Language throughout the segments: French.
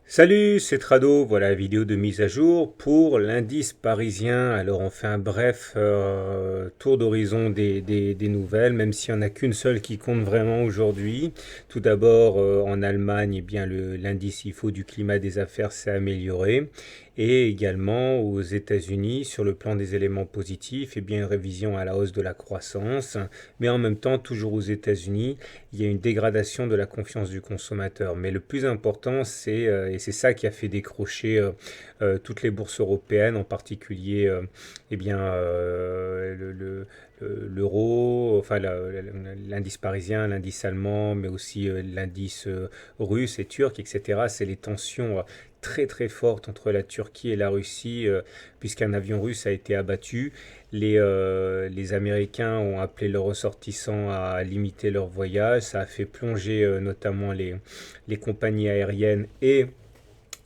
Salut, c'est Trado, voilà la vidéo de mise à jour pour l'indice parisien. Alors on fait un bref tour d'horizon des nouvelles, même s'il n'y en a qu'une seule qui compte vraiment aujourd'hui. Tout d'abord en Allemagne, eh bien l'indice IFO du climat des affaires s'est amélioré. Et également aux États-Unis, sur le plan des éléments positifs, eh bien une révision à la hausse de la croissance. Mais en même temps, toujours aux États-Unis, il y a une dégradation de la confiance du consommateur. Mais le plus important, et c'est ça qui a fait décrocher toutes les bourses européennes, en particulier eh bien, l'euro, enfin l'indice parisien, l'indice allemand, mais aussi l'indice russe et turc, etc. C'est les tensions très très fortes entre la Turquie et la Russie, puisqu'un avion russe a été abattu. Les Américains ont appelé leurs ressortissants à limiter leurs voyages. Ça a fait plonger notamment les compagnies aériennes et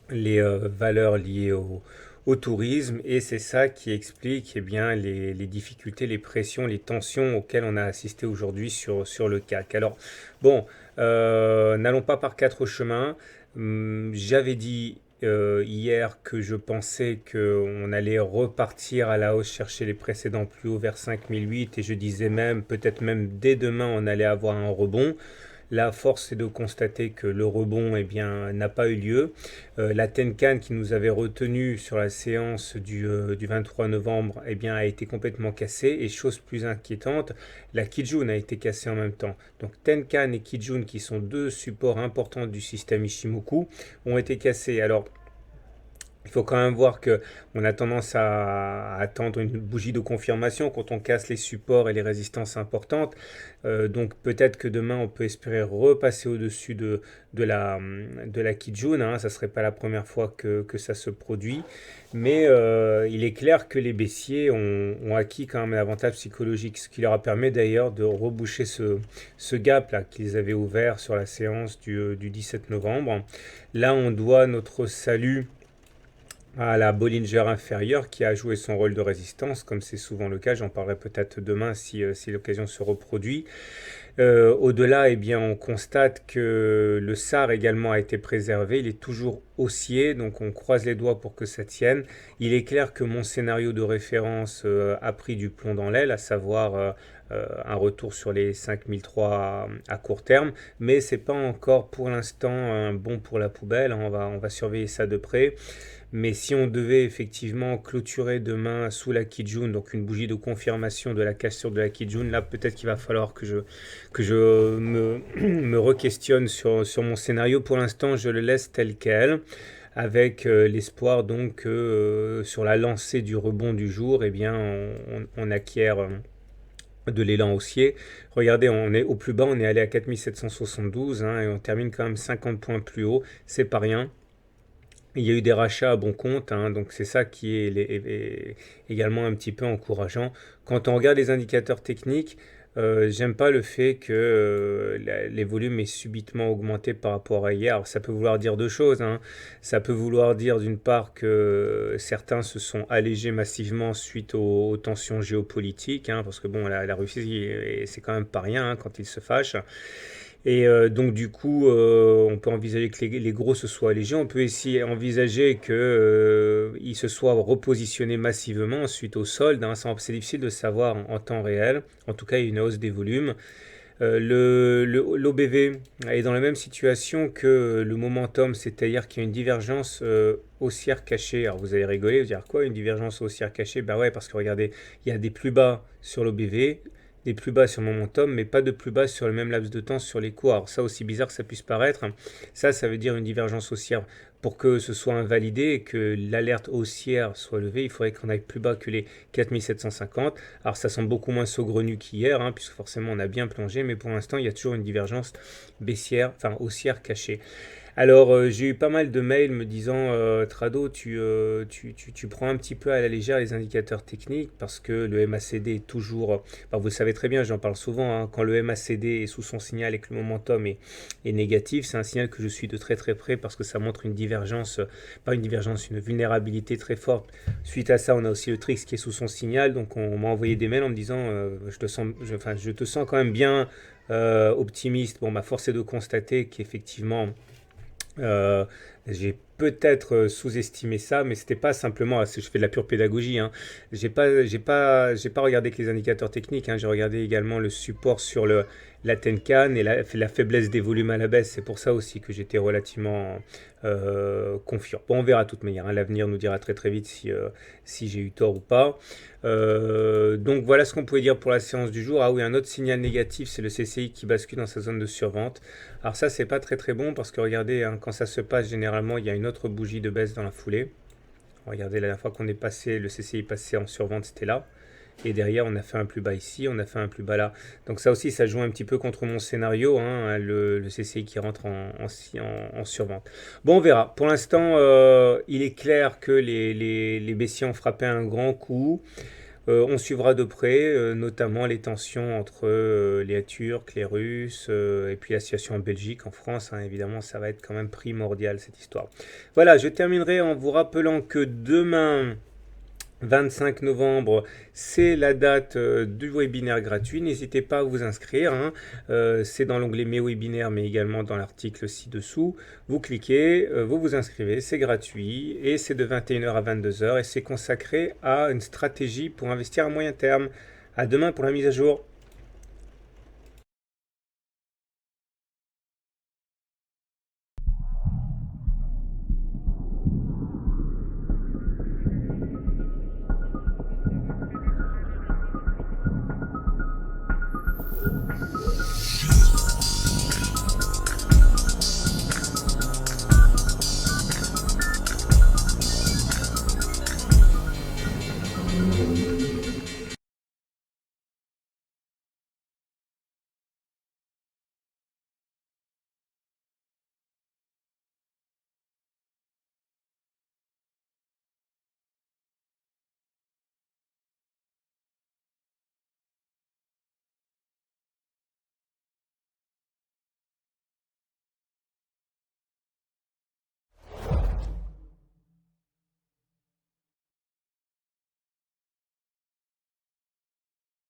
les valeurs liées au tourisme. Et c'est ça qui explique eh bien, les difficultés, les pressions, les tensions auxquelles on a assisté aujourd'hui sur le CAC. Alors, bon, n'allons pas par quatre chemins. J'avais dit hier que je pensais qu'on allait repartir à la hausse, chercher les précédents plus hauts vers 5008 et je disais même, peut-être même dès demain, on allait avoir un rebond. La force est de constater que le rebond eh bien, n'a pas eu lieu. La Tenkan qui nous avait retenu sur la séance du 23 novembre eh bien, a été complètement cassée. Et chose plus inquiétante, la Kijun a été cassée en même temps. Donc Tenkan et Kijun, qui sont deux supports importants du système Ishimoku, ont été cassés. Alors il faut quand même voir que on a tendance à attendre une bougie de confirmation quand on casse les supports et les résistances importantes. Donc peut-être que demain on peut espérer repasser au-dessus de la Kijun. Hein. Ça ne serait pas la première fois que ça se produit. Mais il est clair que les baissiers ont acquis quand même un avantage psychologique, ce qui leur a permis d'ailleurs de reboucher ce gap là qu'ils avaient ouvert sur la séance du 17 novembre. Là on doit notre salut à la Bollinger inférieure qui a joué son rôle de résistance, comme c'est souvent le cas. J'en parlerai peut-être demain si l'occasion se reproduit. Au-delà, eh bien, on constate que le SAR également a été préservé. Il est toujours haussier, donc on croise les doigts pour que ça tienne. Il est clair que mon scénario de référence a pris du plomb dans l'aile, à savoir un retour sur les 5003 à court terme, mais c'est pas encore pour l'instant un bon pour la poubelle. On va surveiller ça de près. Mais si on devait effectivement clôturer demain sous la Kijun, donc une bougie de confirmation de la cassure de la Kijun, là peut-être qu'il va falloir que je me re-questionne sur mon scénario. Pour l'instant, je le laisse tel quel, avec l'espoir donc que sur la lancée du rebond du jour, eh bien, on acquiert de l'élan haussier. Regardez, on est au plus bas, on est allé à 4772 hein, et on termine quand même 50 points plus haut, c'est pas rien. Il y a eu des rachats à bon compte, hein, donc c'est ça qui est également un petit peu encourageant. Quand on regarde les indicateurs techniques, j'aime pas le fait que les volumes aient subitement augmenté par rapport à hier. Alors, ça peut vouloir dire deux choses. Hein. Ça peut vouloir dire d'une part que certains se sont allégés massivement suite aux tensions géopolitiques, hein, parce que bon, la Russie, c'est quand même pas rien hein, quand ils se fâchent. Et donc du coup, on peut envisager que les gros se soient allégés. On peut aussi envisager qu'ils se soient repositionnés massivement suite au solde. Hein. C'est difficile de savoir en temps réel. En tout cas, il y a une hausse des volumes. L'OBV est dans la même situation que le momentum, c'est-à-dire qu'il y a une divergence haussière cachée. Alors vous allez rigoler, vous dire quoi, une divergence haussière cachée? Ben ouais, parce que regardez, il y a des plus bas sur l'OBV, des plus bas sur le momentum, mais pas de plus bas sur le même laps de temps sur les cours. Alors ça, aussi bizarre que ça puisse paraître, ça veut dire une divergence haussière. Pour que ce soit invalidé et que l'alerte haussière soit levée, il faudrait qu'on aille plus bas que les 4750. Alors ça semble beaucoup moins saugrenu qu'hier, hein, puisque forcément on a bien plongé, mais pour l'instant il y a toujours une divergence baissière, enfin haussière cachée. Alors, j'ai eu pas mal de mails me disant Trado, tu prends un petit peu à la légère les indicateurs techniques parce que le MACD est toujours. Enfin, vous le savez très bien, j'en parle souvent. Hein, quand le MACD est sous son signal et que le momentum est négatif, c'est un signal que je suis de très très près parce que ça montre une divergence, pas une divergence, une vulnérabilité très forte. Suite à ça, on a aussi le Trix qui est sous son signal. Donc, on m'a envoyé des mails en me disant je te sens quand même bien optimiste. Bon, ma force est de constater qu'effectivement, j'ai peut-être sous-estimé ça, mais c'était pas simplement, je fais de la pure pédagogie, hein. J'ai pas regardé que les indicateurs techniques, hein. J'ai regardé également le support sur la Tenkan et la faiblesse des volumes à la baisse. C'est pour ça aussi que j'étais relativement confiant. Bon, on verra de toute manière, hein. L'avenir nous dira très très vite si j'ai eu tort ou pas. Donc voilà ce qu'on pouvait dire pour la séance du jour. Ah oui, un autre signal négatif, c'est le CCI qui bascule dans sa zone de survente. Alors ça, c'est pas très très bon parce que regardez, hein, quand ça se passe, généralement, il y a une autre bougie de baisse dans la foulée. Regardez, la dernière fois qu'on est passé, le CCI passé en survente, c'était là. Et derrière, on a fait un plus bas ici, on a fait un plus bas là. Donc ça aussi, ça joue un petit peu contre mon scénario, hein, le CCI qui rentre en survente. Bon, on verra. Pour l'instant, il est clair que les baissiers ont frappé un grand coup. On suivra de près, notamment les tensions entre les Turcs, les Russes, et puis la situation en Belgique, en France, hein, évidemment, ça va être quand même primordial cette histoire. Voilà, je terminerai en vous rappelant que demain, 25 novembre, c'est la date du webinaire gratuit. N'hésitez pas à vous inscrire, hein. C'est dans l'onglet Mes webinaires, mais également dans l'article ci-dessous. Vous cliquez, vous vous inscrivez, c'est gratuit et c'est de 21h à 22h et c'est consacré à une stratégie pour investir à moyen terme. À demain pour la mise à jour.